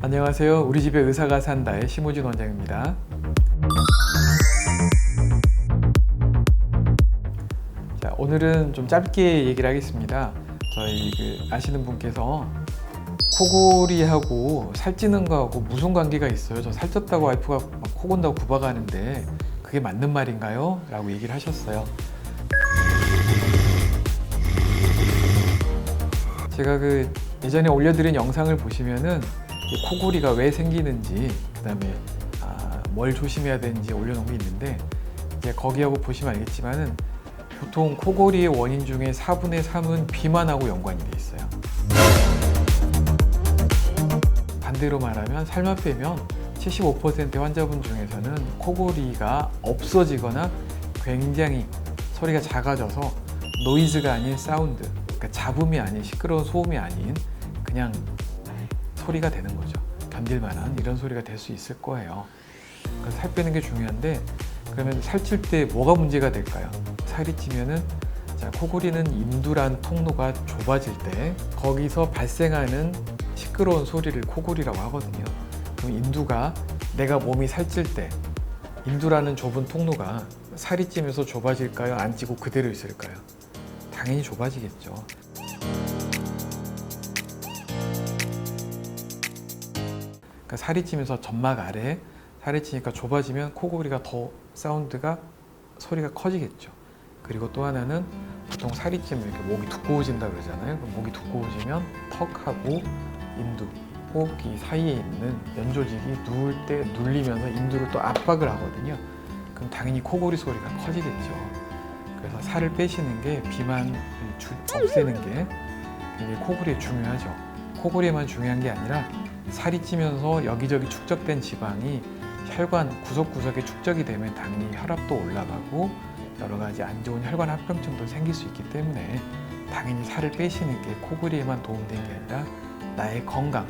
안녕하세요. 우리 집에 의사가 산다의 심호진 원장입니다. 자, 오늘은 좀 짧게 얘기를 하겠습니다. 저희 아시는 분께서 코골이하고 살찌는 거하고 무슨 관계가 있어요? 저 살쪘다고 와이프가 막 코 곤다고 구박하는데 그게 맞는 말인가요? 라고 얘기를 하셨어요. 제가 예전에 올려드린 영상을 보시면은 코골이가 왜 생기는지, 그 다음에 뭘 조심해야 되는지 올려놓은 게 있는데, 이제 거기하고 보시면 알겠지만은 보통 코골이의 원인 중에 4분의 3은 비만하고 연관이 돼 있어요. 반대로 말하면 살만 빼면 75%의 환자분 중에서는 코골이가 없어지거나 굉장히 소리가 작아져서 노이즈가 아닌 사운드, 그러니까 잡음이 아닌 시끄러운 소음이 아닌 그냥 소리가 되는 거죠. 견딜만한 이런 소리가 될 수 있을 거예요. 그래서 살 빼는 게 중요한데, 그러면 살찔 때 뭐가 문제가 될까요? 살이 찌면은, 자, 코골이는 인두란 통로가 좁아질 때 거기서 발생하는 시끄러운 소리를 코골이라고 하거든요. 그럼 인두가, 내가 몸이 살찔 때 인두라는 좁은 통로가 살이 찌면서 좁아질까요? 안 찌고 그대로 있을까요? 당연히 좁아지겠죠. 그러니까 살이 찌면서 점막 아래 살이 찌니까 좁아지면 코골이가 더 사운드가, 소리가 커지겠죠. 그리고 또 하나는 보통 살이 찌면 이렇게 목이 두꺼워진다 그러잖아요. 그럼 목이 두꺼워지면 턱하고 인두, 호흡기 사이에 있는 연조직이 누울 때 눌리면서 인두를 또 압박을 하거든요. 그럼 당연히 코골이 소리가 커지겠죠. 그래서 살을 빼시는 게, 비만을 없애는 게 굉장히 코골이에 중요하죠. 코골이에만 중요한 게 아니라 살이 찌면서 여기저기 축적된 지방이 혈관 구석구석에 축적이 되면 당연히 혈압도 올라가고 여러 가지 안 좋은 혈관 합병증도 생길 수 있기 때문에 당연히 살을 빼시는 게 코골이에만 도움되는 게 아니라 나의 건강,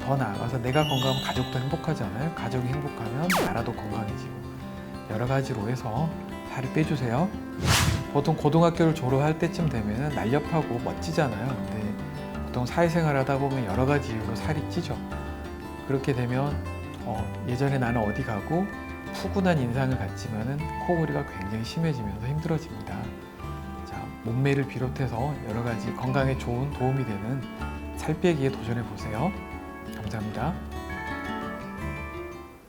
더 나아가서 내가 건강하면 가족도 행복하잖아요. 가족이 행복하면 나라도 건강해지고, 여러 가지로 해서 살을 빼주세요. 보통 고등학교를 졸업할 때쯤 되면 날렵하고 멋지잖아요. 근데 보통 사회생활 하다 보면 여러 가지 이유로 살이 찌죠. 그렇게 되면 예전에 나는 어디 가고 푸근한 인상을 갖지만은 코골이가 굉장히 심해지면서 힘들어집니다. 자, 몸매를 비롯해서 여러 가지 건강에 좋은 도움이 되는 살 빼기에 도전해 보세요. 감사합니다.